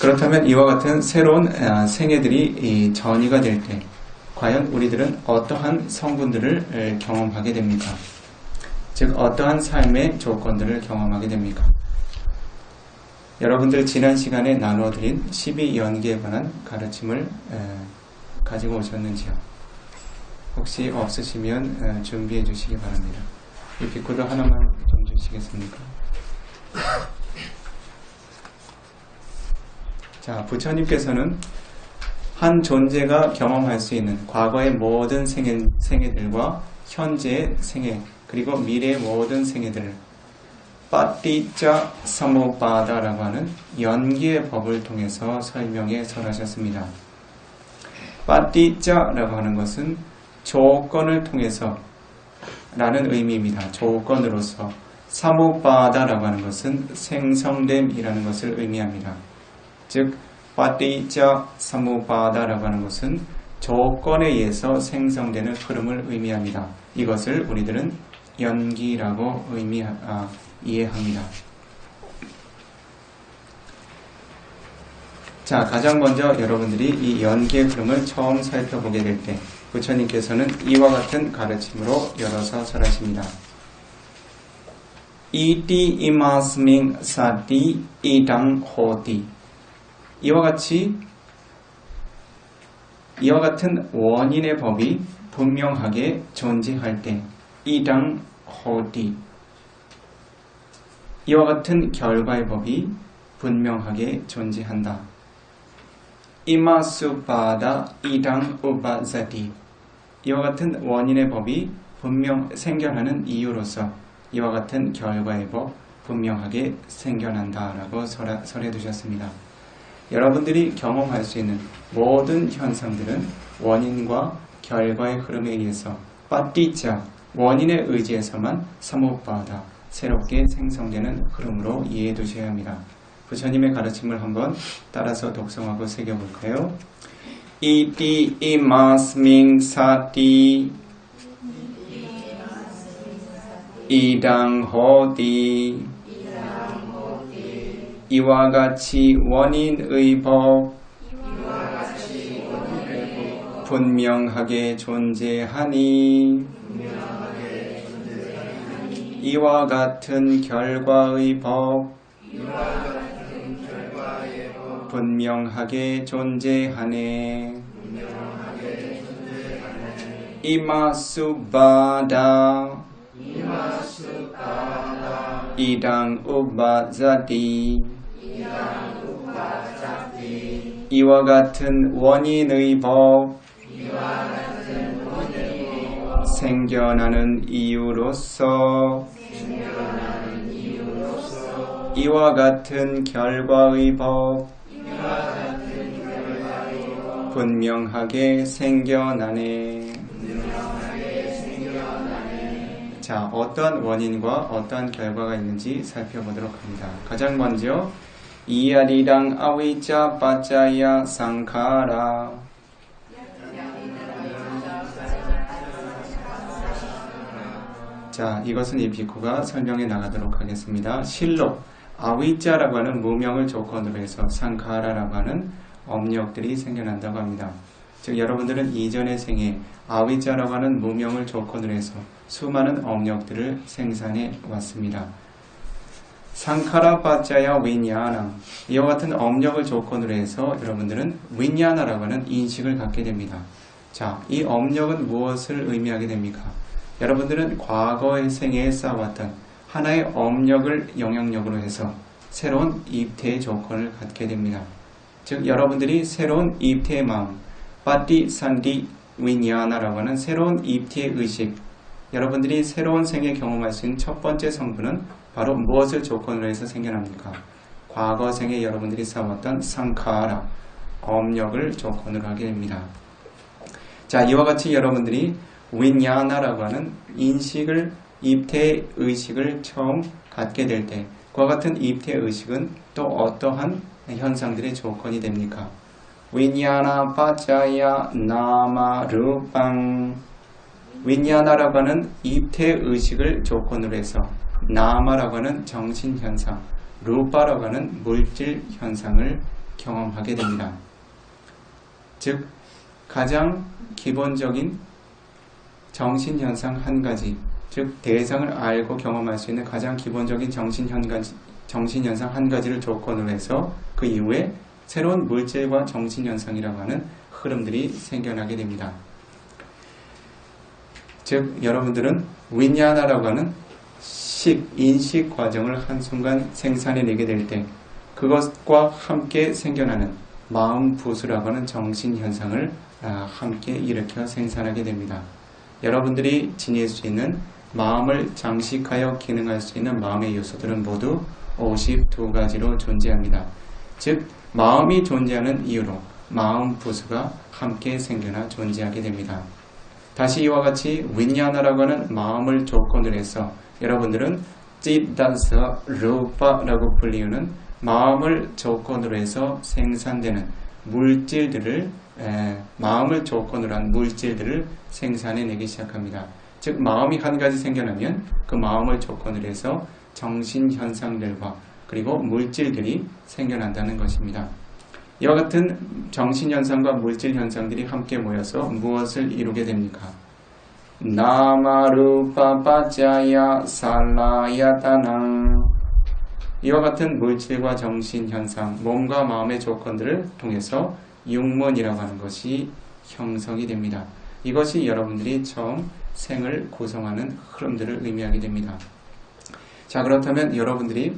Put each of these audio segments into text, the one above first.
그렇다면 이와 같은 새로운 생애들이 전이가 될 때 과연 우리들은 어떠한 성분들을 경험하게 됩니까? 즉 어떠한 삶의 조건들을 경험하게 됩니까? 여러분들 지난 시간에 나누어드린 12연기에 관한 가르침을 가지고 오셨는지요? 혹시 없으시면 준비해 주시기 바랍니다. 이 비코드 하나만 좀 주시겠습니까? 자, 부처님께서는 한 존재가 경험할 수 있는 과거의 모든 생애들과 현재의 생애, 그리고 미래의 모든 생애들을 빠띠짜 사모바다라고 하는 연기의 법을 통해서 설명해 설하셨습니다. 빠띠짜라고 하는 것은 조건을 통해서 라는 의미입니다. 조건으로서. 사모바다라고 하는 것은 생성됨이라는 것을 의미합니다. 즉 빠띠짜 사모바다라고 하는 것은 조건에 의해서 생성되는 흐름을 의미합니다. 이것을 우리들은 연기라고 이해합니다. 자, 가장 먼저 여러분들이 이 연기의 흐름을 처음 살펴보게 될 때 부처님께서는 이와 같은 가르침으로 열어서 설하십니다. 이티 이마스밍 사티 이당 호티. 이와 같은 원인의 법이 분명하게 존재할 때 이당 호티. 이와 같은 결과의 법이 분명하게 존재한다. 이마수바다 이당 우바자디. 이와 같은 원인의 법이 생겨나는 이유로서 이와 같은 결과의 법 분명하게 생겨난다라고 설해 두셨습니다. 여러분들이 경험할 수 있는 모든 현상들은 원인과 결과의 흐름에 의해서 빠띠자 원인의 의지에서만 사모바다 새롭게 생성되는 흐름으로 이해해 두셔야 합니다. 부처님의 가르침을 한번 따라서 독성하고 새겨볼까요? 이티 이마스밍 사티 이당 호디. 이와 같이 원인의 법 분명하게 존재하니 이와 같은 결과의 법 분명하게 존재하네. 이마수바다 이당 우바자디. 이와 같은 원인의 법 생겨나는 이유로서 이와 같은 결과의 법 분명하게 생겨나네. 자, 어떠한 원인과 어떠한 결과가 있는지 살펴보도록 합니다. 가장 먼저 이아리랑 아위자 빠짜야 상카라. 자, 이것은 이 비코가 설명해 나가도록 하겠습니다. 실로 아위자라고 하는 무명을 조건으로 해서 상카라라고 하는 업력들이 생겨난다고 합니다. 즉 여러분들은 이전의 생에 아위자라고 하는 무명을 조건으로 해서 수많은 업력들을 생산해 왔습니다. 상카라 빠짜야 위냐나. 이와 같은 업력을 조건으로 해서 여러분들은 위냐나라고 하는 인식을 갖게 됩니다. 자, 이 업력은 무엇을 의미하게 됩니까? 여러분들은 과거의 생애에 쌓아왔던 하나의 업력을 영향력으로 해서 새로운 입퇴의 조건을 갖게 됩니다. 즉 여러분들이 새로운 입퇴의 마음, 빠띠 산디 위냐나라고 하는 새로운 입퇴의 의식, 여러분들이 새로운 생에 경험할 수 있는 첫 번째 성분은 바로 무엇을 조건으로 해서 생겨납니까? 과거 생에 여러분들이 쌓아왔던 상카라, 업력을 조건으로 하게 됩니다. 자, 이와 같이 여러분들이 위냐나라고 하는 인식을, 입퇴의 의식을 처음 갖게 될 때 그와 같은 입퇴의 의식은 또 어떠한 현상들의 조건이 됩니까? 위냐나 빠짜야 나마 루빵. 위냐나라고 하는 입퇴의 의식을 조건으로 해서 나마라고 하는 정신현상, 루파라고 하는 물질 현상을 경험하게 됩니다. 즉 가장 기본적인 정신현상 한 가지, 즉 대상을 알고 경험할 수 있는 가장 기본적인 정신현상 한 가지를 조건으로 해서 그 이후에 새로운 물질과 정신현상이라고 하는 흐름들이 생겨나게 됩니다. 즉 여러분들은 윈야나라고 하는 인식 과정을 한순간 생산해내게 될 때 그것과 함께 생겨나는 마음 부수라고 하는 정신현상을 함께 일으켜 생산하게 됩니다. 여러분들이 지닐 수 있는 마음을 장식하여 기능할 수 있는 마음의 요소들은 모두 52가지로 존재합니다. 즉 마음이 존재하는 이유로 마음 부수가 함께 생겨나 존재하게 됩니다. 다시 이와 같이 윈야나라고 하는 마음을 조건으로 해서 여러분들은 찌다서 루파라고 불리우는 마음을 조건으로 해서 생산되는 물질들을 마음을 조건으로 한 물질들을 생산해내기 시작합니다. 즉 마음이 한 가지 생겨나면 그 마음을 조건으로 해서 정신현상들과 그리고 물질들이 생겨난다는 것입니다. 이와 같은 정신현상과 물질현상들이 함께 모여서 무엇을 이루게 됩니까? 나마루파 빠짜야 살라야타낭. 이와 같은 물질과 정신현상, 몸과 마음의 조건들을 통해서 육문이라고 하는 것이 형성이 됩니다. 이것이 여러분들이 처음 생을 구성하는 흐름들을 의미하게 됩니다. 자, 그렇다면 여러분들이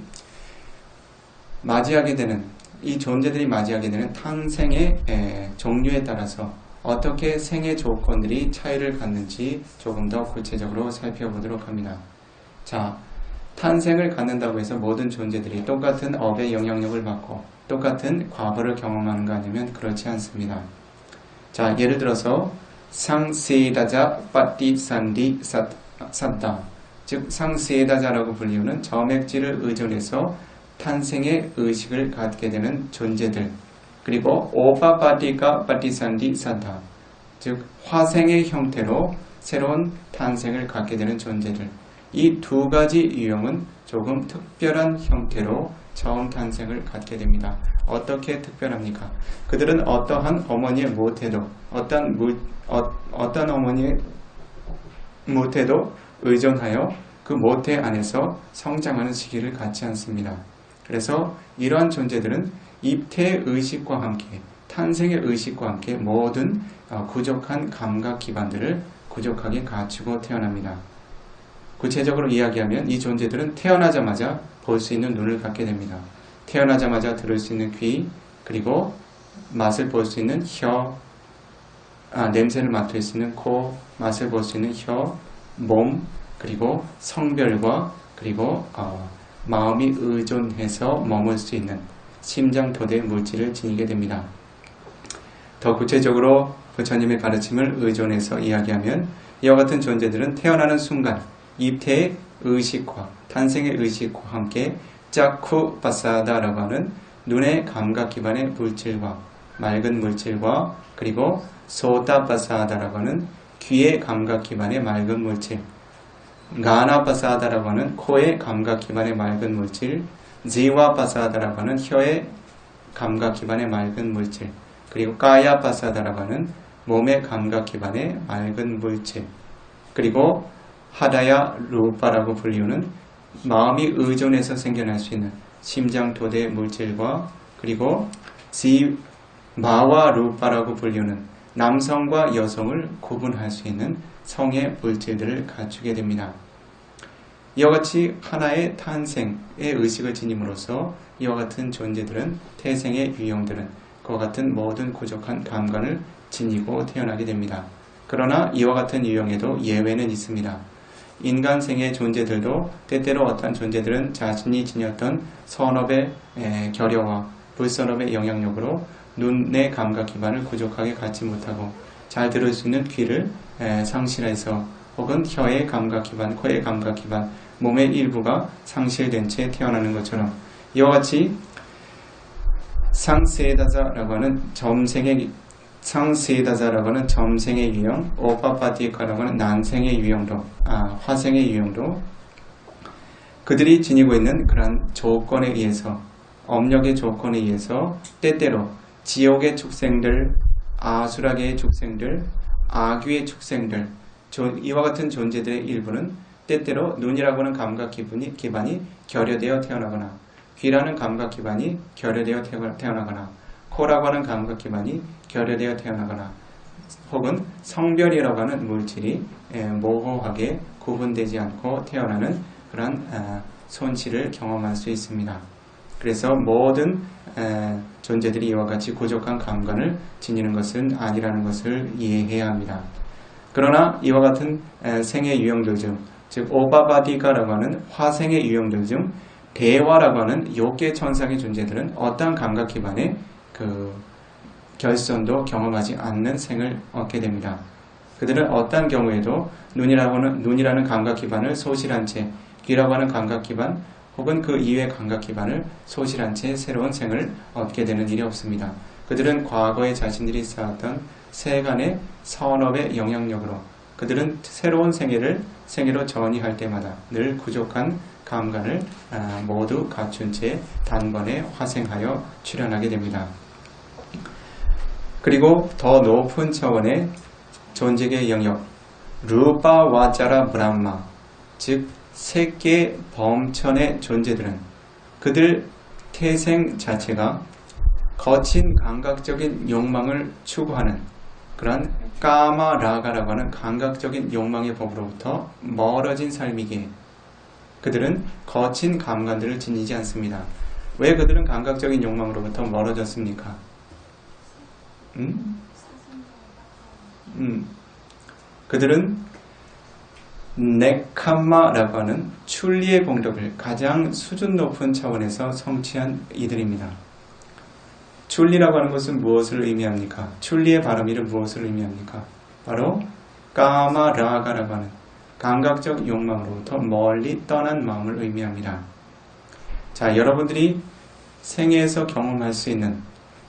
맞이하게 되는 이 존재들이 맞이하게 되는 탄생의 종류에 따라서 어떻게 생의 조건들이 차이를 갖는지 조금 더 구체적으로 살펴보도록 합니다. 자, 탄생을 갖는다고 해서 모든 존재들이 똑같은 업의 영향력을 받고 똑같은 과거를 경험하는 거 아니면 그렇지 않습니다. 자, 예를 들어서 상세다자 빠띠산디 삿다, 즉 상세다자라고 불리우는 점액질을 의존해서 탄생의 의식을 갖게 되는 존재들, 그리고 오파파티카 빠티산디 삿다, 즉 화생의 형태로 새로운 탄생을 갖게 되는 존재들, 이 두 가지 유형은 조금 특별한 형태로 처음 탄생을 갖게 됩니다. 어떻게 특별합니까? 그들은 어떠한 어머니의 모태도, 어떤 어머니의 모태도 의존하여 그 모태 안에서 성장하는 시기를 갖지 않습니다. 그래서 이러한 존재들은 입태의 의식과 함께, 탄생의 의식과 함께 모든 부족한 감각 기반들을 부족하게 갖추고 태어납니다. 구체적으로 이야기하면 이 존재들은 태어나자마자 볼 수 있는 눈을 갖게 됩니다. 태어나자마자 들을 수 있는 귀, 그리고 맛을 볼 수 있는 혀, 냄새를 맡을 수 있는 코, 맛을 볼 수 있는 혀, 몸, 그리고 성별과 그리고 마음이 의존해서 머물 수 있는 심장토대 물질을 지니게 됩니다. 더 구체적으로 부처님의 가르침을 의존해서 이야기하면 이와 같은 존재들은 태어나는 순간 입태의 의식과 탄생의 의식과 함께 짜쿠 바사다라고 하는 눈의 감각 기반의 물질과 맑은 물질과 그리고 소타 바사다라고 하는 귀의 감각 기반의 맑은 물질, 가나 바사다라고 하는 코의 감각 기반의 맑은 물질, 지와 바사다라고 하는 혀의 감각 기반의 맑은 물질, 그리고 까야 바사다라고 하는 몸의 감각 기반의 맑은 물질, 그리고 하다야 루파라고 불리우는 마음이 의존해서 생겨날 수 있는 심장토대 물질과 그리고 마와 루파라고 불리우는 남성과 여성을 구분할 수 있는 성의 물질들을 갖추게 됩니다. 이와 같이 하나의 탄생의 의식을 지님으로써 이와 같은 존재들은 태생의 유형들은 그와 같은 모든 부족한 감관을 지니고 태어나게 됩니다. 그러나 이와 같은 유형에도 예외는 있습니다. 인간생의 존재들도 때때로 어떤 존재들은 자신이 지녔던 선업의 결여와 불선업의 영향력으로 눈의 감각 기반을 부족하게 갖지 못하고 잘 들을 수 있는 귀를 상실해서 혹은 혀의 감각 기반, 코의 감각 기반, 몸의 일부가 상실된 채 태어나는 것처럼 이와 같이 상세다자라고 하는 점생의 유형, 오파파티카라고 하는 난생의 유형도, 화생의 유형도 그들이 지니고 있는 그러한 조건에 의해서 업력의 조건에 의해서 때때로 지옥의 축생들, 아수라계의 축생들, 아귀의 축생들, 이와 같은 존재들의 일부는 때때로 눈이라고 하는 감각 기반이 결여되어 태어나거나, 귀라는 감각 기반이 결여되어 태어나거나, 코라고 하는 감각 기반이 결여되어 태어나거나, 혹은 성별이라고 하는 물질이 모호하게 구분되지 않고 태어나는 그런 손실을 경험할 수 있습니다. 그래서 모든 존재들이 이와 같이 부족한 감관을 지니는 것은 아니라는 것을 이해해야 합니다. 그러나 이와 같은 생의 유형들 중, 즉 오바바디가라고 하는 화생의 유형들 중 대화라고 하는 욕계 천상의 존재들은 어떠한 감각 기반의 결손도 경험하지 않는 생을 얻게 됩니다. 그들은 어떠한 경우에도 눈이라는 감각 기반을 소실한 채, 귀라고 하는 감각 기반 혹은 그 이외의 감각 기반을 소실한 채 새로운 생을 얻게 되는 일이 없습니다. 그들은 과거에 자신들이 쌓았던 세간의 선업의 영향력으로 그들은 새로운 생애로 전이할 때마다 늘 부족한 감관을 모두 갖춘 채 단번에 화생하여 출현하게 됩니다. 그리고 더 높은 차원의 존재의 영역, 루파 와자라 브람마, 즉 세계 범천의 존재들은 그들 태생 자체가 거친 감각적인 욕망을 추구하는 그런 까마라가라고 하는 감각적인 욕망의 법으로부터 멀어진 삶이기에 그들은 거친 감관들을 지니지 않습니다. 왜 그들은 감각적인 욕망으로부터 멀어졌습니까? 그들은 네캄마라고 하는 출리의 공덕을 가장 수준 높은 차원에서 성취한 이들입니다. 출리라고 하는 것은 무엇을 의미합니까? 출리의 발음이는 무엇을 의미합니까? 바로 까마라가라고 하는 감각적 욕망으로부터 멀리 떠난 마음을 의미합니다. 자, 여러분들이 생애에서 경험할 수 있는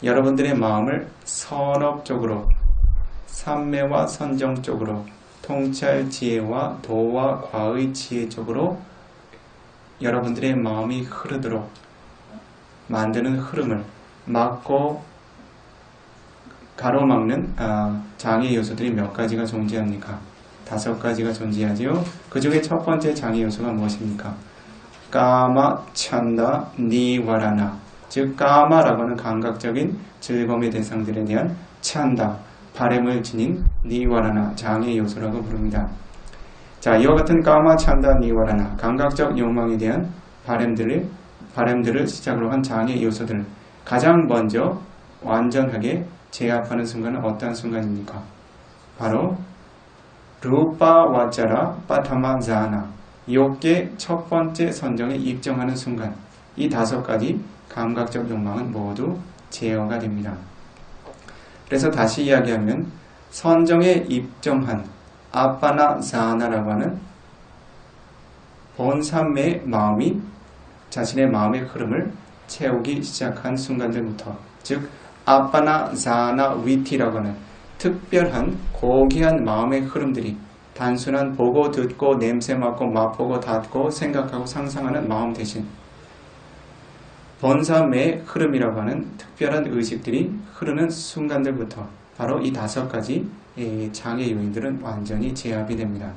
여러분들의 마음을 선업적으로, 삼매와 선정 쪽으로, 통찰 지혜와 도와 과의 지혜 쪽으로 여러분들의 마음이 흐르도록 만드는 흐름을 막고 가로막는 장애 요소들이 몇 가지가 존재합니까? 5가지가 존재하지요. 그 중에 첫 번째 장애 요소가 무엇입니까? 까마, 찬다, 니와라나, 즉 까마라고 하는 감각적인 즐거움의 대상들에 대한 찬다, 바램을 지닌 니와라나, 장애 요소라고 부릅니다. 자, 이와 같은 까마, 찬다, 니와라나, 감각적 욕망에 대한 바램들을 시작으로 한 장애 요소들을 가장 먼저 완전하게 제압하는 순간은 어떠한 순간입니까? 바로 루파 와자라 파타마 자나, 욕계 첫 번째 선정에 입정하는 순간, 이 5가지 감각적 욕망은 모두 제어가 됩니다. 그래서 다시 이야기하면 선정에 입정한 아빠나 자나라고 하는 본삼매의 마음이 자신의 마음의 흐름을 채우기 시작한 순간들부터, 즉 아빠나 자나 위티라고 하는 특별한 고귀한 마음의 흐름들이 단순한 보고 듣고 냄새 맡고 맛보고 닿고 생각하고 상상하는 마음 대신 본삼매의 흐름이라고 하는 특별한 의식들이 흐르는 순간들부터 바로 이 5가지 장애 요인들은 완전히 제압이 됩니다.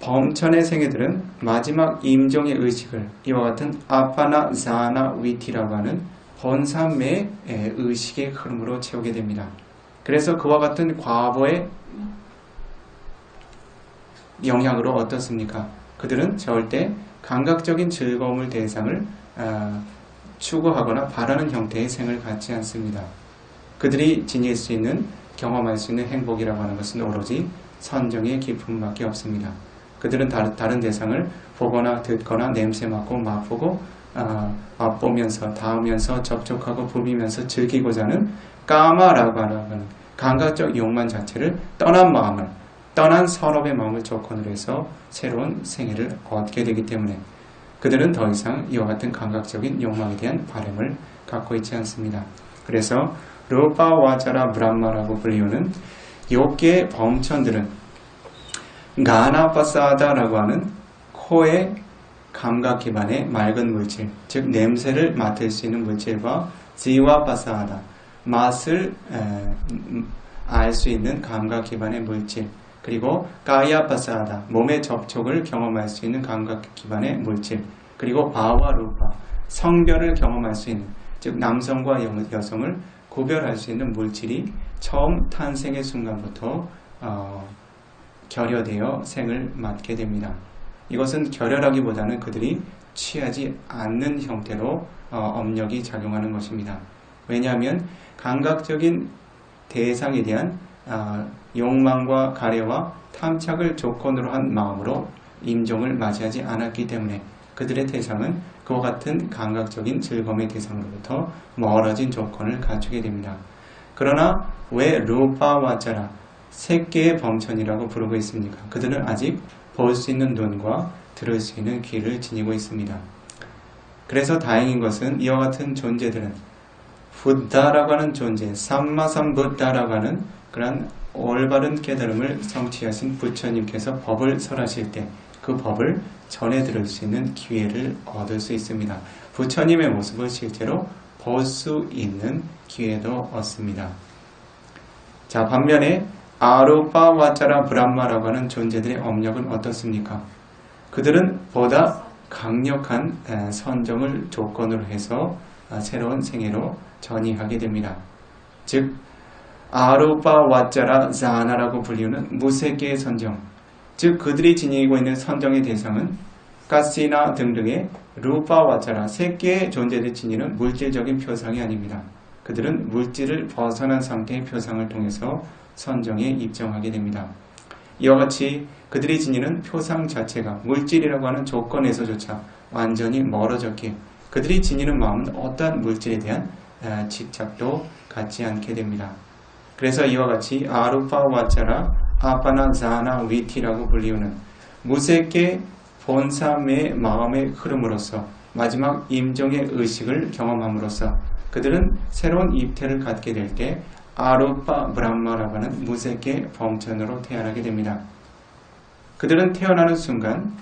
범천의 생애들은 마지막 임종의 의식을 이와 같은 아빠나 자나 위티라고 하는 본삼매의 의식의 흐름으로 채우게 됩니다. 그래서 그와 같은 과보의 영향으로 어떻습니까? 그들은 절대 감각적인 즐거움을 대상을 추구하거나 바라는 형태의 생을 갖지 않습니다. 그들이 지닐 수 있는, 경험할 수 있는 행복이라고 하는 것은 오로지 선정의 기쁨밖에 없습니다. 그들은 다른 대상을 보거나 듣거나 냄새 맡고 맛보고 맛보면서 닿으면서 접촉하고 부비면서 즐기고자 하는 까마라고 하는 감각적 욕망 자체를 떠난 선업의 마음을 조건으로 해서 새로운 생애를 얻게 되기 때문에 그들은 더 이상 이와 같은 감각적인 욕망에 대한 바램을 갖고 있지 않습니다. 그래서 루파 와자라 브람마라고 불리우는 욕계의 범천들은 가나파사다라고 하는 코의 감각 기반의 맑은 물질, 즉 냄새를 맡을 수 있는 물질과 지와 파사하다, 맛을 알 수 있는 감각 기반의 물질, 그리고 가야 파사하다, 몸의 접촉을 경험할 수 있는 감각 기반의 물질, 그리고 바와 루파, 성별을 경험할 수 있는, 즉 남성과 여성을 구별할 수 있는 물질이 처음 탄생의 순간부터 결여되어 생을 맞게 됩니다. 이것은 결여라기보다는 그들이 취하지 않는 형태로 업력이 작용하는 것입니다. 왜냐하면 감각적인 대상에 대한 욕망과 가래와 탐착을 조건으로 한 마음으로 임종을 맞이하지 않았기 때문에 그들의 대상은 그와 같은 감각적인 즐거움의 대상으로부터 멀어진 조건을 갖추게 됩니다. 그러나 왜 루파와 자라 세 개의 범천이라고 부르고 있습니까? 그들은 아직 볼 수 있는 눈과 들을 수 있는 귀를 지니고 있습니다. 그래서 다행인 것은 이와 같은 존재들은 부다라고 하는 존재, 삼마삼부다라고 하는 그런 올바른 깨달음을 성취하신 부처님께서 법을 설하실 때 그 법을 전해 들을 수 있는 기회를 얻을 수 있습니다. 부처님의 모습을 실제로 볼 수 있는 기회도 얻습니다. 자, 반면에 아루파와차라 브람마라고 하는 존재들의 업력은 어떻습니까? 그들은 보다 강력한 선정을 조건으로 해서 새로운 생애로 전이하게 됩니다. 즉 아루파와차라 자나라고 불리우는 무색계의 선정, 즉 그들이 지니고 있는 선정의 대상은 가시나 등등의 루파와차라 세 개의 존재들이 지니는 물질적인 표상이 아닙니다. 그들은 물질을 벗어난 상태의 표상을 통해서 선정에 입정하게 됩니다. 이와 같이 그들이 지니는 표상 자체가 물질이라고 하는 조건에서조차 완전히 멀어졌기에 그들이 지니는 마음은 어떠한 물질에 대한 집착도 갖지 않게 됩니다. 그래서 이와 같이 아루파와차라 아파나 자나 위티라고 불리우는 무색계 본삼의 마음의 흐름으로서 마지막 임종의 의식을 경험함으로써 그들은 새로운 입태를 갖게 될 때 아루파 브람마라고 하는 무색계 범천으로 태어나게 됩니다. 그들은 태어나는 순간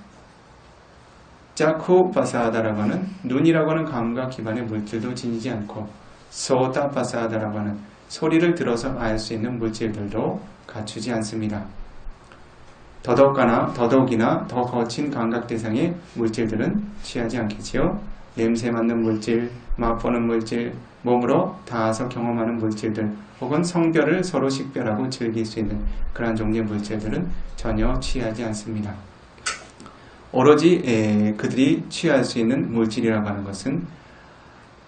짜쿠 파사하다라고 하는 눈이라고 하는 감각 기반의 물질도 지니지 않고 소타 파사하다라고 하는 소리를 들어서 알 수 있는 물질들도 갖추지 않습니다. 더더욱이나 더 거친 감각 대상의 물질들은 취하지 않겠지요. 냄새 맡는 물질, 맛보는 물질, 몸으로 닿아서 경험하는 물질들, 혹은 성별을 서로 식별하고 즐길 수 있는 그러한 종류의 물질들은 전혀 취하지 않습니다. 오로지 그들이 취할 수 있는 물질이라고 하는 것은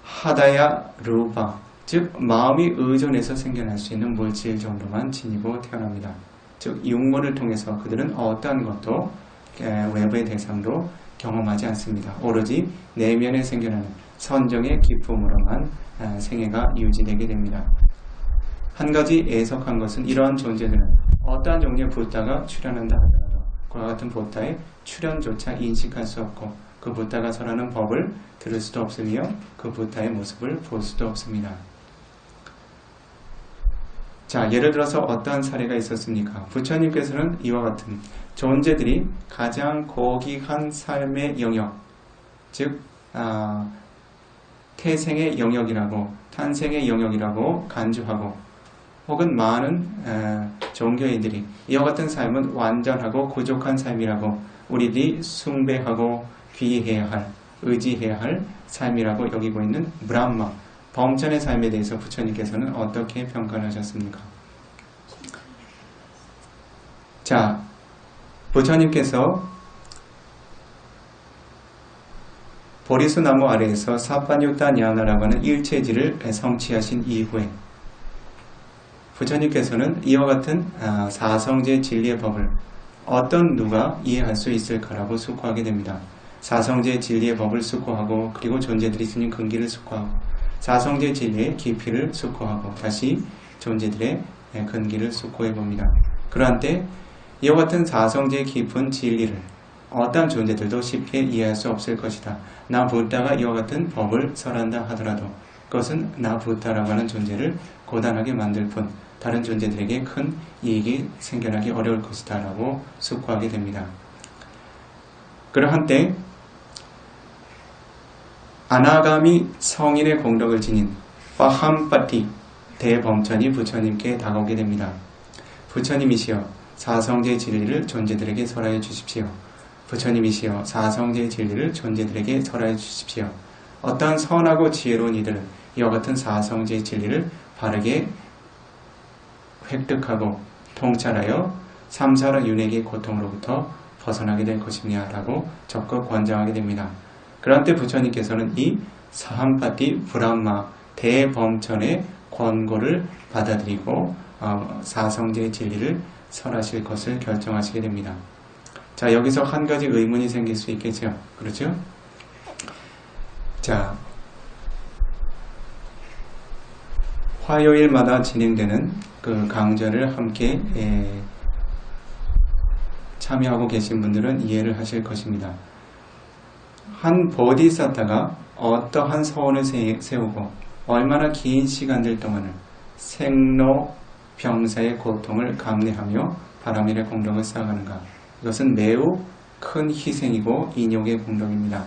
하다야 루바, 즉 마음이 의존해서 생겨날 수 있는 물질 정도만 지니고 태어납니다. 즉 육문을 통해서 그들은 어떠한 것도 외부의 대상도 경험하지 않습니다. 오로지 내면에 생겨나는 선정의 기쁨으로만 생애가 유지되게 됩니다. 한 가지 애석한 것은 이러한 존재들은 어떠한 종류의 부다가 출현한다 하더라도 그와 같은 부다의 출현조차 인식할 수 없고 그 부다가 설하는 법을 들을 수도 없으며 그 부다의 모습을 볼 수도 없습니다. 자, 예를 들어서 어떠한 사례가 있었습니까? 부처님께서는 이와 같은 존재들이 가장 고귀한 삶의 영역, 즉 태생의 영역이라고, 탄생의 영역이라고 간주하고, 혹은 많은 종교인들이 이와 같은 삶은 완전하고 부족한 삶이라고 우리들이 숭배하고 귀해야 할, 의지해야 할 삶이라고 여기고 있는 브람마, 범천의 삶에 대해서 부처님께서는 어떻게 평가를 하셨습니까? 자, 부처님께서 보리수나무 아래에서 사파뉴타 냐나라고 하는 일체지를 성취하신 이후에 부처님께서는 이와 같은 사성제 진리의 법을 어떤 누가 이해할 수 있을까라고 숙고하게 됩니다. 사성제 진리의 법을 숙고하고 그리고 존재들이 지닌 근기를 숙고하고 사성제 진리의 깊이를 숙고하고 다시 존재들의 근기를 숙고해 봅니다. 그러한 때 이와 같은 사성제 깊은 진리를 어떠한 존재들도 쉽게 이해할 수 없을 것이다. 나 부다가 이와 같은 법을 설한다 하더라도 그것은 나 부다라고 하는 존재를 고단하게 만들 뿐 다른 존재들에게 큰 이익이 생겨나기 어려울 것이다 라고 숙고하게 됩니다. 그러한 때 아나가미 성인의 공덕을 지닌 파함파티 대범천이 부처님께 다가오게 됩니다. 부처님이시여 사성제의 진리를 존재들에게 설하여 주십시오. 부처님이시여 사성제의 진리를 존재들에게 설하여 주십시오. 어떠한 선하고 지혜로운 이들은 이와 같은 사성제의 진리를 바르게 획득하고 통찰하여 삼사라 윤회의 고통으로부터 벗어나게 될 것이냐 라고 적극 권장하게 됩니다. 그런 때 부처님께서는 이 사함파티 브라마 대범천의 권고를 받아들이고 사성제의 진리를 설하실 것을 결정하시게 됩니다. 자, 여기서 한 가지 의문이 생길 수 있겠죠. 그렇죠? 자, 화요일마다 진행되는 그 강좌를 함께 참여하고 계신 분들은 이해를 하실 것입니다. 한 보디사타가 어떠한 서원을 세우고 얼마나 긴 시간들 동안을 생로병사의 고통을 감내하며 바람일의 공덕을 쌓아가는가. 이것은 매우 큰 희생이고 인욕의 공덕입니다.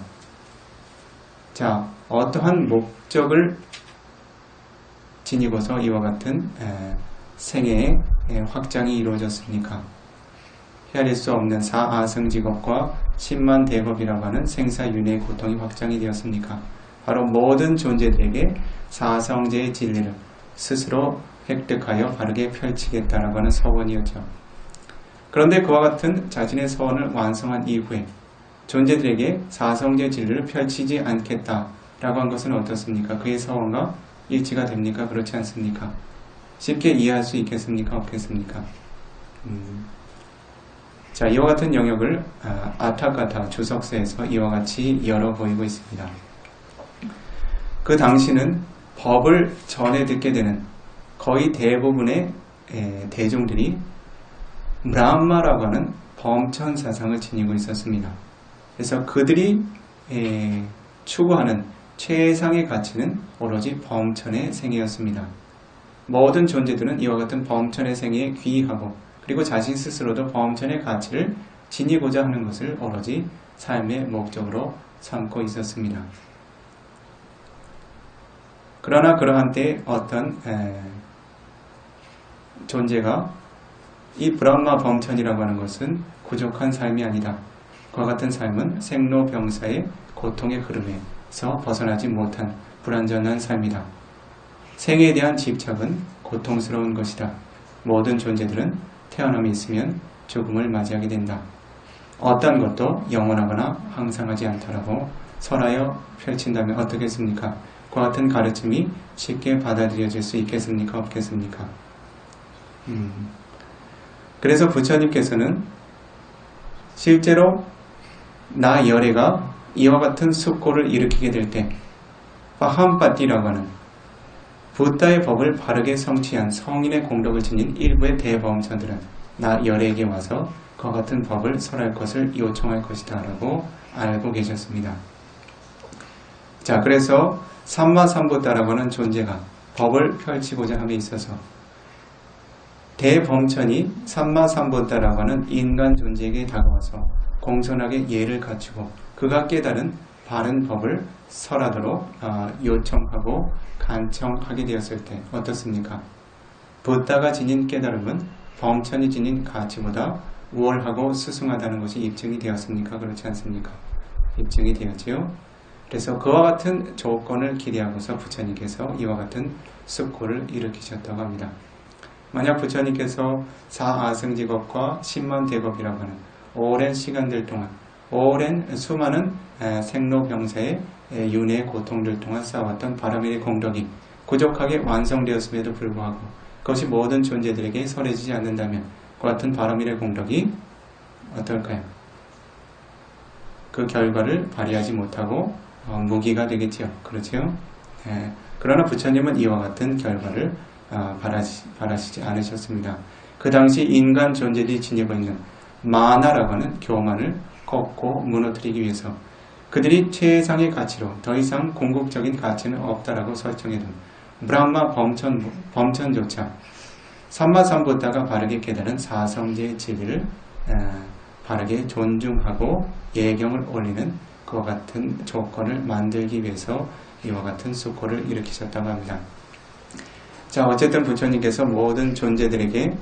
자, 어떠한 목적을 지니고서 이와 같은 생애의 확장이 이루어졌습니까? 헤아릴 수 없는 사아승직업과 10만 대법이라고 하는 생사윤회의 고통이 확장이 되었습니까? 바로 모든 존재들에게 사성제의 진리를 스스로 획득하여 바르게 펼치겠다라고 하는 서원이었죠. 그런데 그와 같은 자신의 서원을 완성한 이후에 존재들에게 사성제의 진리를 펼치지 않겠다라고 한 것은 어떻습니까? 그의 서원과 일치가 됩니까? 그렇지 않습니까? 쉽게 이해할 수 있겠습니까? 없겠습니까? 자, 이와 같은 영역을 아타카타 주석서에서 이와 같이 열어 보이고 있습니다. 그 당시는 법을 전해 듣게 되는 거의 대부분의 대중들이 브라హ마라고 하는 범천 사상을 지니고 있었습니다. 그래서 그들이 추구하는 최상의 가치는 오로지 범천의 생애였습니다. 모든 존재들은 이와 같은 범천의 생애에 귀의하고 그리고 자신 스스로도 범천의 가치를 지니고자 하는 것을 오로지 삶의 목적으로 삼고 있었습니다. 그러나 그러한 때에 어떤 존재가 이 브라హ마 범천이라고 하는 것은 부족한 삶이 아니다. 그와 같은 삶은 생로병사의 고통의 흐름에서 벗어나지 못한 불완전한 삶이다. 생에 대한 집착은 고통스러운 것이다. 모든 존재들은 태어남이 있으면 죽음을 맞이하게 된다. 어떤 것도 영원하거나 항상하지 않더라고 설하여 펼친다면 어떻겠습니까? 그와 같은 가르침이 쉽게 받아들여질 수 있겠습니까? 없겠습니까? 그래서 부처님께서는 실제로 나 열애가 이와 같은 숙고를 일으키게 될 때 파함파티라고 하는 부다의 법을 바르게 성취한 성인의 공덕을 지닌 일부의 대범천들은 나 열애에게 와서 그와 같은 법을 설할 것을 요청할 것이다 라고 알고 계셨습니다. 자, 그래서 삼마삼부다라고 하는 존재가 법을 펼치고자 함에 있어서 대범천이 삼마삼부다라고 하는 인간 존재에게 다가와서 공손하게 예를 갖추고 그가 깨달은 바른 법을 설하도록 요청하고 간청하게 되었을 때 어떻습니까? 부다가 지닌 깨달음은 범천이 지닌 가치보다 우월하고 스승하다는 것이 입증이 되었습니까? 그렇지 않습니까? 입증이 되었지요. 그래서 그와 같은 조건을 기대하고서 부처님께서 이와 같은 숙고를 일으키셨다고 합니다. 만약 부처님께서 사아승직업과 10만 대법이라고 하는 오랜 시간들 동안 오랜 수많은 생로병사의 윤회의 고통들 동안 쌓아왔던 바람일의 공덕이 부족하게 완성되었음에도 불구하고 그것이 모든 존재들에게 설해지지 않는다면 그 같은 바람일의 공덕이 어떨까요? 그 결과를 발휘하지 못하고 무기가 되겠죠. 그렇죠? 그러나 부처님은 이와 같은 결과를 바라시지 않으셨습니다. 그 당시 인간 존재들이 지니고 있는 마나라고 하는 교만을 꺾고 무너뜨리기 위해서 그들이 최상의 가치로 더 이상 궁극적인 가치는 없다라고 설정해둔 브라హ마 범천조차 삼마삼부다가 바르게 깨달은 사성제의 진리를 바르게 존중하고 예경을 올리는 그 그와 같은 조건을 만들기 위해서 이와 같은 수고를 일으키셨다고 합니다. 자, 어쨌든 부처님께서 모든 존재들에게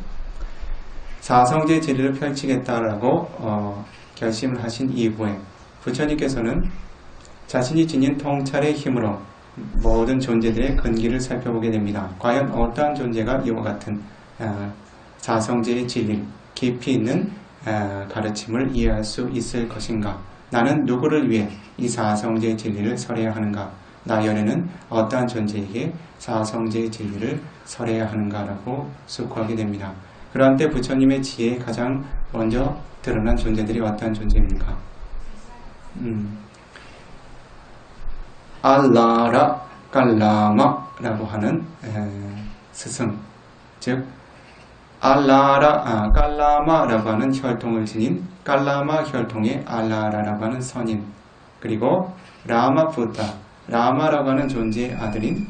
사성제 진리를 펼치겠다라고 결심을 하신 이후에 부처님께서는 자신이 지닌 통찰의 힘으로 모든 존재들의 근기를 살펴보게 됩니다. 과연 어떠한 존재가 이와 같은 사성제의 진리, 깊이 있는 가르침을 이해할 수 있을 것인가? 나는 누구를 위해 이 사성제의 진리를 설해야 하는가? 나열에는 어떠한 존재에게 사성제의 진리를 설해야 하는가라고 숙고하게 됩니다. 그러한 때 부처님의 지혜에 가장 먼저 드러난 존재들이 어떠한 존재입니까? 알라라 깔라마라고 하는 스승, 즉 알라라 깔라마라고 하는 혈통을 지닌 깔라마 혈통의 알라라라고 하는 선인, 그리고 라마푸타, 라마라고 하는 존재의 아들인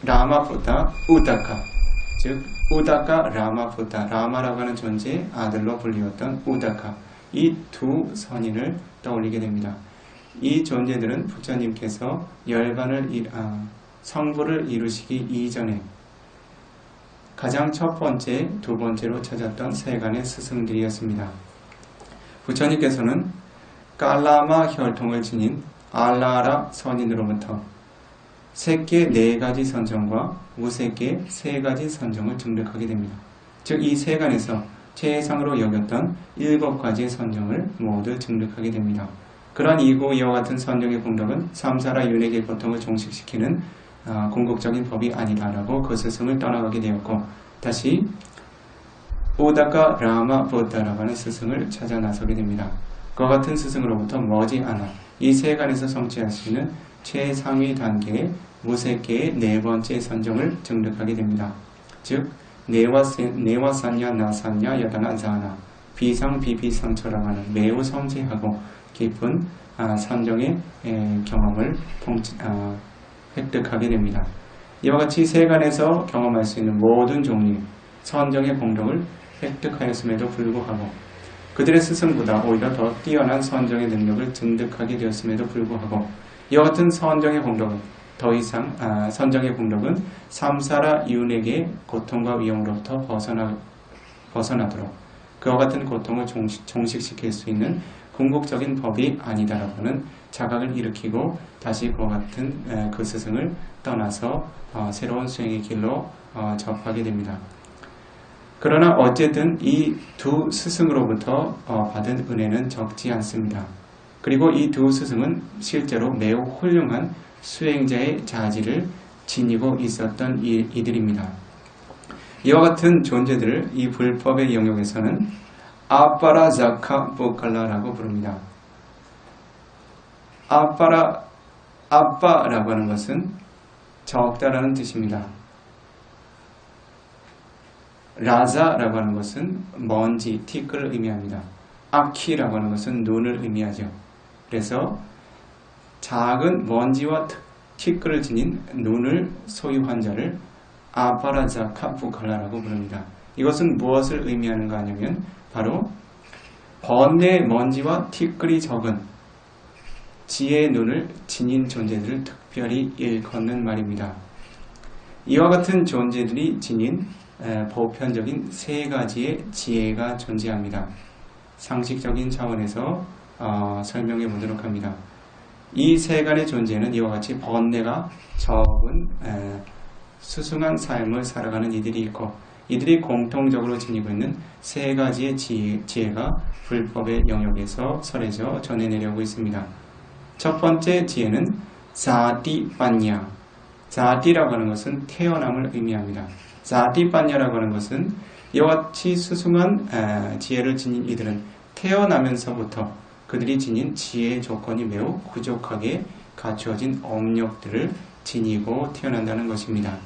라마푸타 우다카, 즉 우다카 라마푸타, 라마라고 하는 존재의 아들로 불리웠던 우다카, 이 두 선인을 떠올리게 됩니다. 이 존재들은 부처님께서 성부를 이루시기 이전에 가장 첫 번째, 두 번째로 찾았던 세간의 스승들이었습니다. 부처님께서는 깔라마 혈통을 지닌 알라라 선인으로부터 새끼의 4가지 선정과 무새끼의 3가지 선정을 증득하게 됩니다. 즉 이 세간에서 최상으로 여겼던 7가지의 선정을 모두 증득하게 됩니다. 그러한 이후 이와 같은 선정의 공덕은 삼사라 윤회의 고통을 종식시키는 궁극적인 법이 아니다라고 그 스승을 떠나가게 되었고, 다시 오다카 라마 보다라고 하는 스승을 찾아 나서게 됩니다. 그와 같은 스승으로부터 머지않아 이 세간에서 성취할 수 있는 최상위 단계의 무색계의 4번째 선정을 증득하게 됩니다. 즉 네와산냐 나산냐 여다나자나 비상비비상처라고 하는 매우 섬세하고 깊은 선정의 경험을 획득하게 됩니다. 이와 같이 세간에서 경험할 수 있는 모든 종류의 선정의 공덕을 획득하였음에도 불구하고 그들의 스승보다 오히려 더 뛰어난 선정의 능력을 증득하게 되었음에도 불구하고 이와 같은 선정의 공덕은 더 이상 선정의 공덕은 삼사라 이윤에게 고통과 위험으로부터 벗어나도록 그와 같은 고통을 종식시킬 수 있는 궁극적인 법이 아니다라고는 자각을 일으키고 다시 그와 같은 그 스승을 떠나서 새로운 수행의 길로 접하게 됩니다. 그러나 어쨌든 이 두 스승으로부터 받은 은혜는 적지 않습니다. 그리고 이 두 스승은 실제로 매우 훌륭한 수행자의 자질을 지니고 있었던 이들입니다. 이와 같은 존재들을 이 불법의 영역에서는 아빠라자카 보칼라라고 부릅니다. 아빠라고 하는 것은 적다라는 뜻입니다. 라자라고 하는 것은 먼지, 티끌을 의미합니다. 아키라고 하는 것은 눈을 의미하죠. 그래서 작은 먼지와 티끌을 지닌 눈을 소유한 자를 아빠라자카 부칼라라고 부릅니다. 이것은 무엇을 의미하는가 하냐면 바로 번뇌 먼지와 티끌이 적은 지혜의 눈을 지닌 존재들을 특별히 일컫는 말입니다. 이와 같은 존재들이 지닌 보편적인 3가지의 지혜가 존재합니다. 상식적인 차원에서 설명해 보도록 합니다. 이 세간의 존재는 이와 같이 번뇌가 적은 수승한 삶을 살아가는 이들이 있고 이들이 공통적으로 지니고 있는 3가지의 지혜가 불법의 영역에서 설해져 전해내려고 있습니다. 첫 번째 지혜는 자티빠냐. 자티라고 하는 것은 태어남을 의미합니다. 자티빠냐라고 하는 것은 이와 같이 수승한 지혜를 지닌 이들은 태어나면서부터 그들이 지닌 지혜의 조건이 매우 부족하게 갖추어진 업력들을 지니고 태어난다는 것입니다.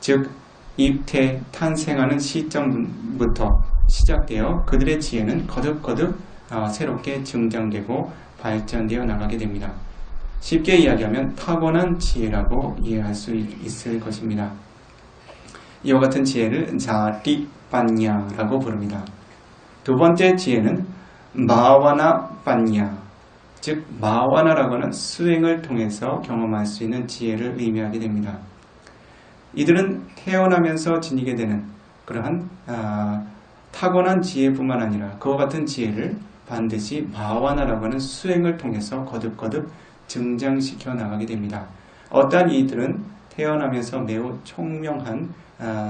즉 입태, 탄생하는 시점부터 시작되어 그들의 지혜는 거듭거듭 새롭게 증장되고 발전되어 나가게 됩니다. 쉽게 이야기하면 타고난 지혜라고 이해할 수 있을 것입니다. 이와 같은 지혜를 자티빠냐라고 부릅니다. 두 번째 지혜는 마와나 빠냐. 즉 마와나라고 하는 수행을 통해서 경험할 수 있는 지혜를 의미하게 됩니다. 이들은 태어나면서 지니게 되는 그러한 타고난 지혜뿐만 아니라 그와 같은 지혜를 반드시 마와나라고 하는 수행을 통해서 거듭거듭 증장시켜 나가게 됩니다. 어떠한 이들은 태어나면서 매우 총명한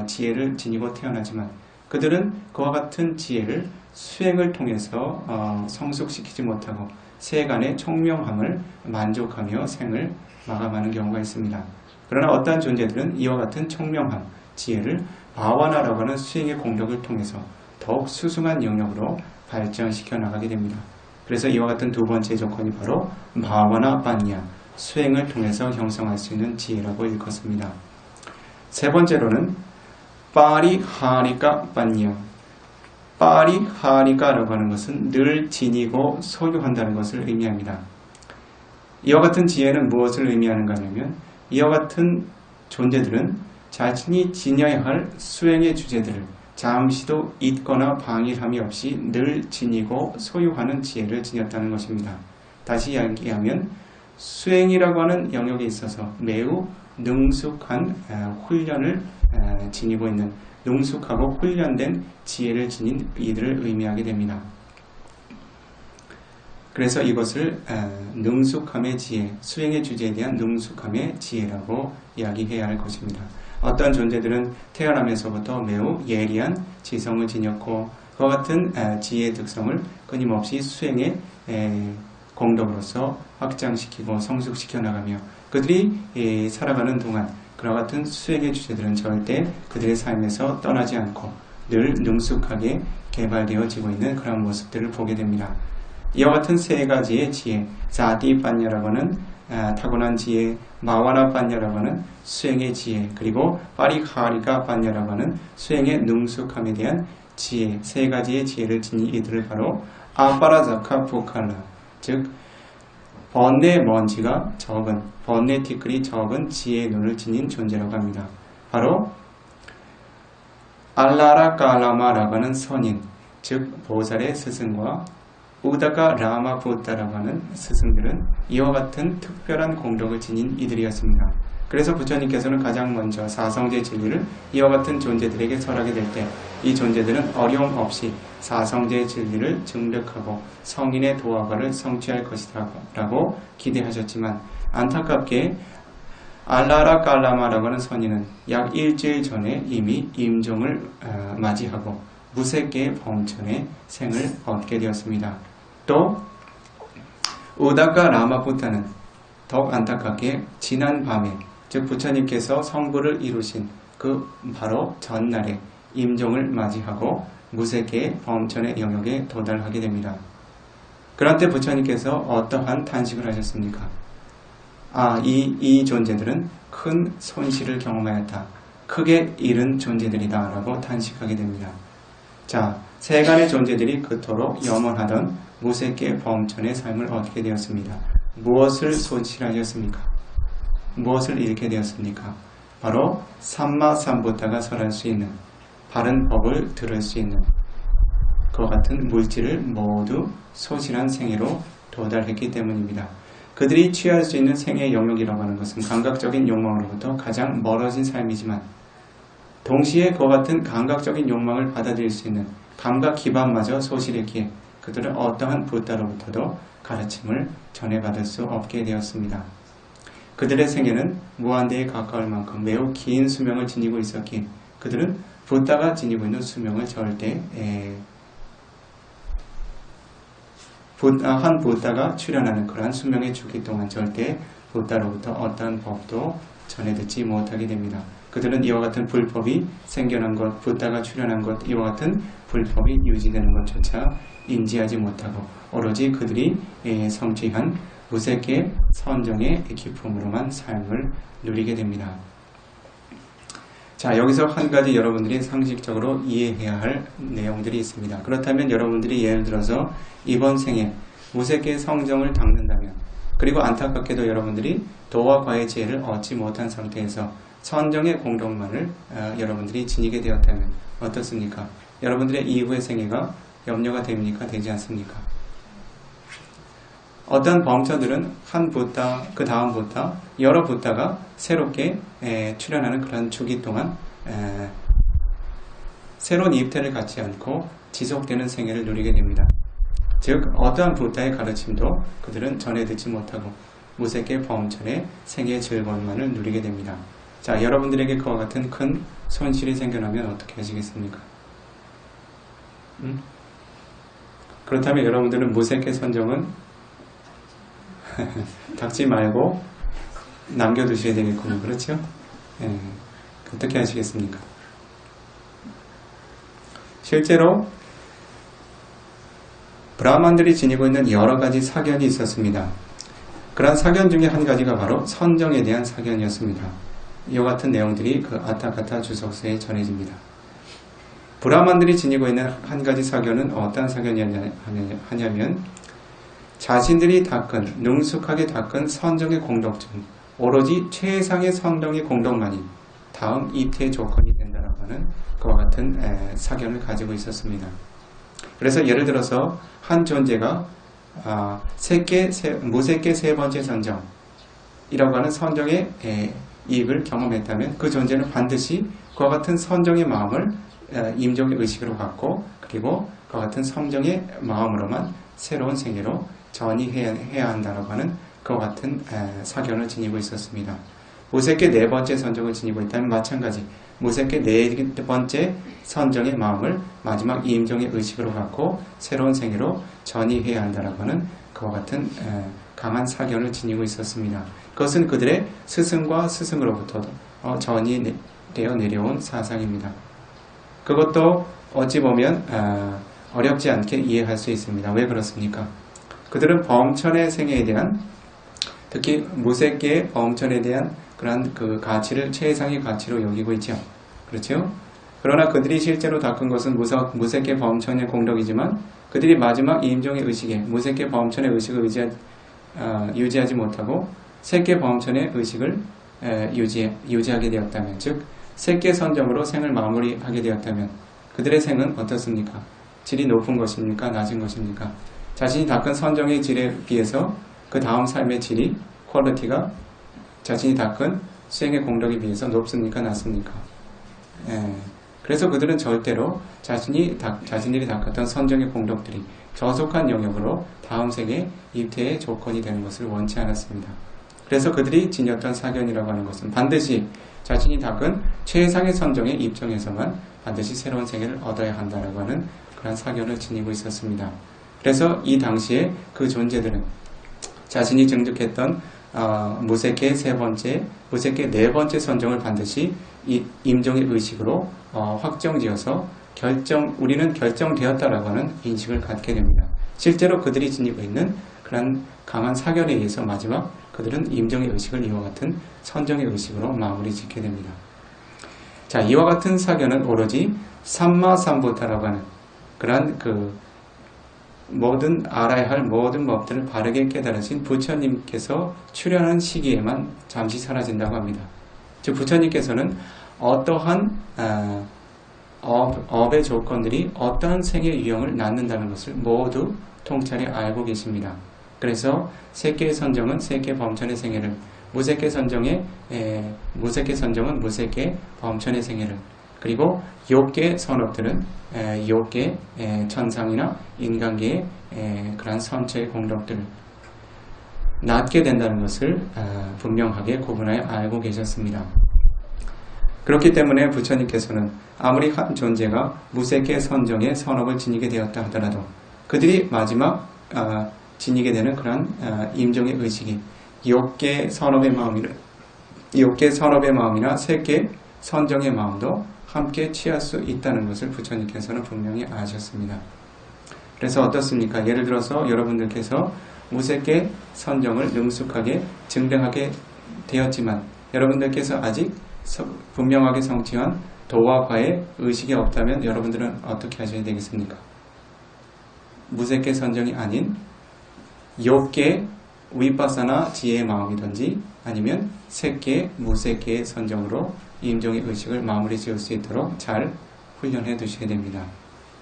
지혜를 지니고 태어나지만 그들은 그와 같은 지혜를 수행을 통해서 성숙시키지 못하고 세간의 총명함을 만족하며 생을 마감하는 경우가 있습니다. 그러나 어떠한 존재들은 이와 같은 총명함, 지혜를 바와나라고 하는 수행의 공력을 통해서 더욱 수승한 영역으로 발전시켜 나가게 됩니다. 그래서 이와 같은 두 번째 조건이 바로 바와나 반야, 수행을 통해서 형성할 수 있는 지혜라고 일컫습니다. 세 번째로는 파리하리카 반야, 파리하리카라고 하는 것은 늘 지니고 소유한다는 것을 의미합니다. 이와 같은 지혜는 무엇을 의미하는가 하면 이와 같은 존재들은 자신이 지녀야 할 수행의 주제들을 잠시도 잊거나 방일함이 없이 늘 지니고 소유하는 지혜를 지녔다는 것입니다. 다시 이야기하면 수행이라고 하는 영역에 있어서 매우 능숙한 훈련을 지니고 있는 능숙하고 훈련된 지혜를 지닌 이들을 의미하게 됩니다. 그래서 이것을 능숙함의 지혜, 수행의 주제에 대한 능숙함의 지혜라고 이야기해야 할 것입니다. 어떤 존재들은 태어나면서부터 매우 예리한 지성을 지녔고 그와 같은 지혜의 특성을 끊임없이 수행의 공덕으로서 확장시키고 성숙시켜 나가며 그들이 살아가는 동안 그와 같은 수행의 주제들은 절대 그들의 삶에서 떠나지 않고 늘 능숙하게 개발되어지고 있는 그런 모습들을 보게 됩니다. 이와 같은 세 가지의 지혜, 자디 반야라고 하는 타고난 지혜, 마와나 반야라고 하는 수행의 지혜, 그리고 파리하리카 반야라고 하는 수행의 능숙함에 대한 지혜, 세 가지의 지혜를 지닌 이들을 바로 아파라자카 포칼라, 즉 번뇌 먼지가 적은, 번뇌 티끌이 적은 지혜의 눈을 지닌 존재라고 합니다. 바로 알라라 깔라마라고 하는 선인, 즉 보살의 스승과 우다카 라마 부다라고 하는 스승들은 이와 같은 특별한 공덕을 지닌 이들이었습니다. 그래서 부처님께서는 가장 먼저 사성제 진리를 이와 같은 존재들에게 설하게 될 때 이 존재들은 어려움 없이 사성제 진리를 증득하고 성인의 도화과를 성취할 것이다 라고 기대하셨지만 안타깝게 알라라 깔라마라고 하는 선인은 약 일주일 전에 이미 임종을 맞이하고 무색계의 범천에 생을 얻게 되었습니다. 또 우다카 라마부타는 더욱 안타깝게 지난 밤에 즉 부처님께서 성부를 이루신 그 바로 전날에 임종을 맞이하고 무색계의 범천의 영역에 도달하게 됩니다. 그런 때 부처님께서 어떠한 탄식을 하셨습니까? 이 존재들은 큰 손실을 경험하였다. 크게 잃은 존재들이다 라고 탄식하게 됩니다. 자, 세간의 존재들이 그토록 염원하던 무색계 범천의 삶을 얻게 되었습니다. 무엇을 손실하셨습니까? 무엇을 잃게 되었습니까? 바로 삼마삼부타가 설할 수 있는 바른 법을 들을 수 있는 그와 같은 물질을 모두 소실한 생애로 도달했기 때문입니다. 그들이 취할 수 있는 생애의 영역이라고 하는 것은 감각적인 욕망으로부터 가장 멀어진 삶이지만 동시에 그와 같은 감각적인 욕망을 받아들일 수 있는 감각 기반마저 소실했기에 그들은 어떠한 부다로부터도 가르침을 전해받을 수 없게 되었습니다. 그들의 생애는 무한대에 가까울 만큼 매우 긴 수명을 지니고 있었기에 그들은 부다가 지니고 있는 수명을 절대 한 부다가 출현하는 그러한 수명의 주기 동안 절대 부다로부터 어떠한 법도 전해 듣지 못하게 됩니다. 그들은 이와 같은 불법이 생겨난 것, 부다가 출현한 것, 이와 같은 불법이 유지되는 것조차 인지하지 못하고 오로지 그들이 성취한 무색계 선정의 기쁨으로만 삶을 누리게 됩니다. 자, 여기서 한 가지 여러분들이 상식적으로 이해해야 할 내용들이 있습니다. 그렇다면 여러분들이 예를 들어서 이번 생에 무색계 성정을 닦는다면 그리고 안타깝게도 여러분들이 도와 과의 지혜를 얻지 못한 상태에서 선정의 공덕만을 여러분들이 지니게 되었다면 어떻습니까? 여러분들의 이후의 생애가 염려가 됩니까? 되지 않습니까? 어떤 범처들은 한 부타, 그 다음 부타, 여러 부타가 새롭게 출현하는 그런 주기 동안 새로운 잎태를 갖지 않고 지속되는 생애를 누리게 됩니다. 즉 어떠한 부타의 가르침도 그들은 전해 듣지 못하고 무색계 범천의 생애의 즐거움만을 누리게 됩니다. 자, 여러분들에게 그와 같은 큰 손실이 생겨나면 어떻게 하시겠습니까? 그렇다면 여러분들은 무색계 선정은 닦지 말고 남겨두셔야 되겠군요. 그렇죠? 어떻게 하시겠습니까? 실제로 브라만들이 지니고 있는 여러 가지 사견이 있었습니다. 그러한 사견 중에 한 가지가 바로 선정에 대한 사견이었습니다. 이와 같은 내용들이 그 아타카타 주석서에 전해집니다. 브라만들이 지니고 있는 한 가지 사견은 어떤 사견이냐면 자신들이 닦은, 능숙하게 닦은 선정의 공덕중 오로지 최상의 선정의 공덕만이 다음 이태의 조건이 된다라고 하는 그와 같은 사견을 가지고 있었습니다. 그래서 예를 들어서 한 존재가 무색계 세 번째 선정이라고 하는 선정의 이익을 경험했다면 그 존재는 반드시 그와 같은 선정의 마음을 임종의 의식으로 갖고 그리고 그와 같은 선정의 마음으로만 새로운 생애로 전이해야 한다고 하는 그와 같은 사견을 지니고 있었습니다. 무색계 네 번째 선정을 지니고 있다면 마찬가지 무색계 네 번째 선정의 마음을 마지막 임종의 의식으로 갖고 새로운 생애로 전이해야 한다고 하는 그와 같은 강한 사견을 지니고 있었습니다. 그것은 그들의 스승과 스승으로부터 전이되어 내려온 사상입니다. 그것도 어찌 보면 어렵지 않게 이해할 수 있습니다. 왜 그렇습니까? 그들은 범천의 생애에 대한 특히 무색계의 범천에 대한 그러한 그 가치를 최상의 가치로 여기고 있죠. 그렇죠? 그러나 그들이 실제로 닦은 것은 무색계 범천의 공덕이지만 그들이 마지막 임종의 의식에 무색계 범천의 의식을 유지하지 못하고 색계 범천의 의식을 유지하게 되었다면 즉 색계 선정으로 생을 마무리하게 되었다면 그들의 생은 어떻습니까? 질이 높은 것입니까? 낮은 것입니까? 자신이 닦은 선정의 질에 비해서 그 다음 삶의 질이 퀄리티가 자신이 닦은 수행의 공덕에 비해서 높습니까? 낮습니까? 그래서 그들은 절대로 자신들이 닦았던 선정의 공덕들이 저속한 영역으로 다음 세계 입퇴의 조건이 되는 것을 원치 않았습니다. 그래서 그들이 지녔던 사견이라고 하는 것은 반드시 자신이 닦은 최상의 선정에 입정해서만 반드시 새로운 세계를 얻어야 한다라고 하는 그런 사견을 지니고 있었습니다. 그래서 이 당시에 그 존재들은 자신이 증득했던 무색계 세 번째, 무색계 네 번째 선정을 반드시 이 임종의 의식으로 확정지어서 우리는 결정되었다라고 하는 인식을 갖게 됩니다. 실제로 그들이 지니고 있는 그런 강한 사견에 의해서 마지막 그들은 임종의 의식을 이와 같은 선정의 의식으로 마무리 짓게 됩니다. 자, 이와 같은 사견은 오로지 삼마삼보타라고 하는 그러한 알아야 할 모든 법들을 바르게 깨달으신 부처님께서 출현한 시기에만 잠시 사라진다고 합니다. 즉 부처님께서는 어떠한 업의 조건들이 어떠한 생의 유형을 낳는다는 것을 모두 통찰에 알고 계십니다. 그래서 색계의 선정은 색계 범천의 생애를, 무색계 선정은 무색계 범천의 생애를, 그리고 욕계 선업들은 욕계 천상이나 인간계의 그러한 선처의 공덕들을 낳게 된다는 것을 분명하게 구분하여 알고 계셨습니다. 그렇기 때문에 부처님께서는 아무리 한 존재가 무색계 선정의 선업을 지니게 되었다 하더라도 그들이 마지막 지니게 되는 그러한 임종의 의식이 욕계 선업의 마음이나 색계 선정의 마음도 함께 취할 수 있다는 것을 부처님께서는 분명히 아셨습니다. 그래서 어떻습니까? 예를 들어서 여러분들께서 무색계 선정을 능숙하게 증등하게 되었지만 여러분들께서 아직 분명하게 성취한 도와 과의 의식이 없다면 여러분들은 어떻게 하셔야 되겠습니까? 무색계 선정이 아닌 욕계 위파사나 지혜의 마음이든지 아니면 색계, 무색계의 선정으로 임종의 의식을 마무리 지을 수 있도록 잘 훈련해 두셔야 됩니다.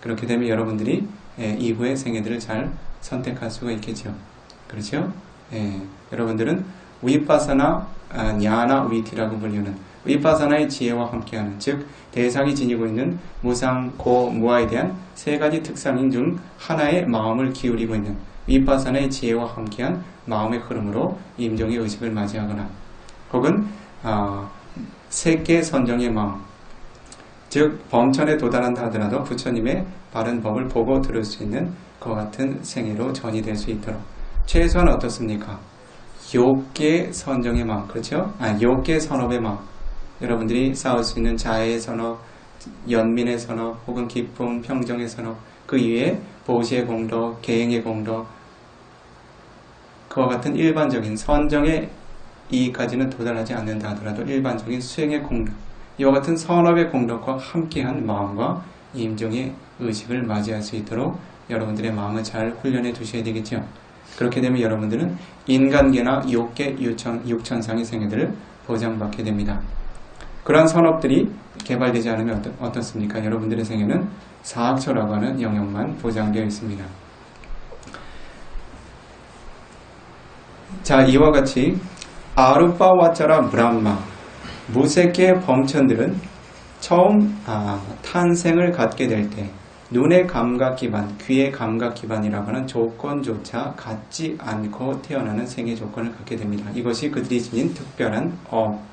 그렇게 되면 여러분들이 이후의 생애들을 잘 선택할 수가 있겠죠. 그렇죠? 예, 여러분들은 위파사나 냐나 위티라고 불리는 위파사나의 지혜와 함께하는, 즉 대상이 지니고 있는 무상, 고, 무아에 대한 세 가지 특성인 중 하나의 마음을 기울이고 있는 위파사나의 지혜와 함께한 마음의 흐름으로 임종의 의식을 맞이하거나, 혹은 세계 선정의 마음, 즉 범천에 도달한다 하더라도 부처님의 바른 법을 보고 들을 수 있는 그와 같은 생애로 전이 될 수 있도록, 최소한 어떻습니까? 욕계 선정의 마음, 그렇죠? 욕계 선업의 마음, 여러분들이 쌓을 수 있는 자애의 선업, 연민의 선업, 혹은 기쁨, 평정의 선업, 그 이외에 보시의 공덕, 계행의 공덕, 그와 같은 일반적인 선정의 이까지는 도달하지 않는다 하더라도 일반적인 수행의 공덕, 이와 같은 선업의 공덕과 함께한 마음과 임종의 의식을 맞이할 수 있도록 여러분들의 마음을 잘 훈련해 두셔야 되겠죠. 그렇게 되면 여러분들은 인간계나 욕계, 육천상의 생애들을 보장받게 됩니다. 그러한 선업들이 개발되지 않으면 어떻습니까? 여러분들의 생애는 사학처라고 하는 영역만 보장되어 있습니다. 자, 이와 같이 아루빠와짜라 브람마, 무색의 범천들은 처음 탄생을 갖게 될 때 눈의 감각 기반, 귀의 감각 기반이라고 하는 조건조차 갖지 않고 태어나는 생애 조건을 갖게 됩니다. 이것이 그들이 지닌 특별한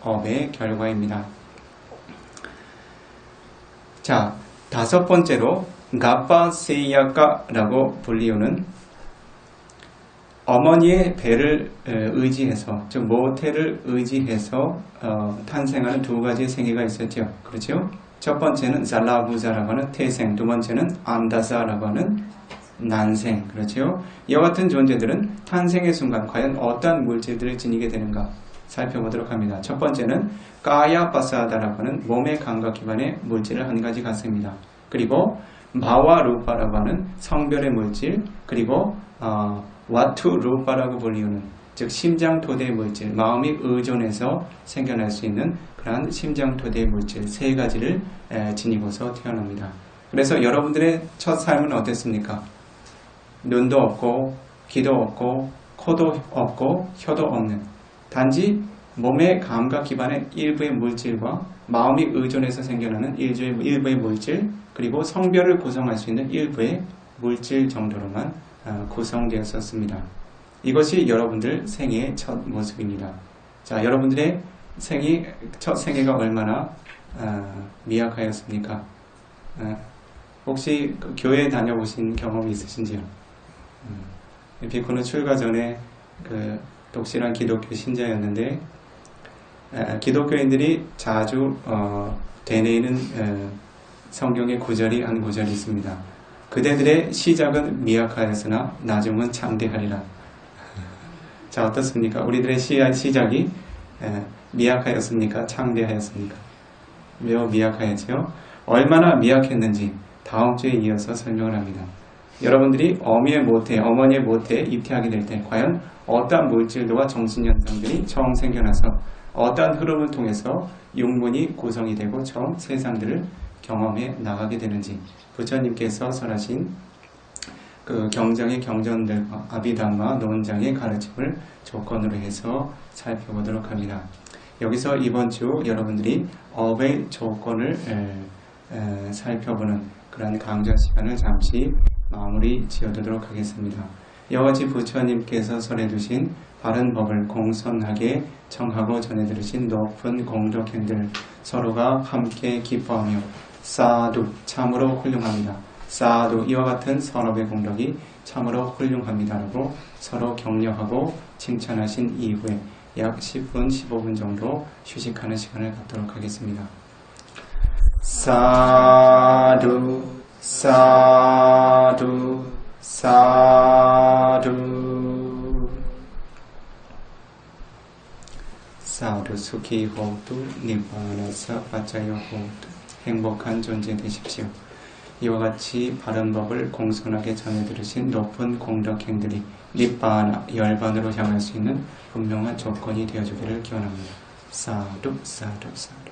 업의 결과입니다. 자, 다섯 번째로 가빠세야카라고 불리우는 어머니의 배를 의지해서, 즉 모태를 의지해서 탄생하는 두 가지의 생애가 있었죠. 그렇죠? 첫 번째는 잘라부자라고 하는 태생, 두 번째는 안다사라고 하는 난생. 그렇죠? 이와 같은 존재들은 탄생의 순간 과연 어떠한 물질들을 지니게 되는가 살펴보도록 합니다. 첫 번째는 까야바사다라고 하는 몸의 감각 기반의 물질을 한 가지 갖습니다. 그리고 마와 루파라고 하는 성별의 물질, 그리고 와투 루파라고 불리우는, 즉 심장토대의 물질, 마음이 의존해서 생겨날 수 있는 그러한 심장토대의 물질 세 가지를 지니고서 태어납니다. 그래서 여러분들의 첫 삶은 어땠습니까? 눈도 없고 귀도 없고 코도 없고 혀도 없는, 단지 몸의 감각 기반의 일부의 물질과 마음이 의존해서 생겨나는 일부의 물질, 그리고 성별을 구성할 수 있는 일부의 물질 정도로만 구성되었었습니다. 이것이 여러분들 생애의 첫 모습입니다. 자, 여러분들의 첫 생애가 얼마나 미약하였습니까? 혹시 교회 다녀보신 경험이 있으신지요? 비코는 출가 전에 독실한 기독교 신자였는데, 기독교인들이 자주 되뇌이는 성경의 구절이 한 구절이 있습니다. 그대들의 시작은 미약하였으나 나중은 창대하리라. 자, 어떻습니까? 우리들의 시작이 미약하였습니까? 창대하였습니까? 매우 미약하였죠. 얼마나 미약했는지 다음 주에 이어서 설명을 합니다. 여러분들이 어머니의 모태에 입퇴하게 될 때 과연 어떠한 물질들과 정신현상들이 처음 생겨나서 어떠한 흐름을 통해서 육문이 구성이 되고 처음 세상들을 경험해 나가게 되는지, 부처님께서 설하신 그 경장의 경전들과 아비담마 논장의 가르침을 조건으로 해서 살펴보도록 합니다. 여기서 이번 주 여러분들이 업의 조건을 살펴보는 그런 강좌 시간을 잠시 마무리 지어두도록 하겠습니다. 이와 같이 부처님께서 설해두신 바른 법을 공손하게 청하고 전해들으신 높은 공덕행들 서로가 함께 기뻐하며 사두, 참으로 훌륭합니다. 사두, 이와 같은 선업의 공덕이 참으로 훌륭합니다라고 서로 격려하고 칭찬하신 이후에 약 10분, 15분 정도 휴식하는 시간을 갖도록 하겠습니다. 사두, 사두, 사두. 사두 수키 호두 니바나사 바자요 호두. 행복한 존재 되십시오. 이와 같이 바른 법을 공손하게 전해 들으신 높은 공덕행들이 니바나 열반으로 향할 수 있는 분명한 조건이 되어주기를 기원합니다. 사두 사두 사두.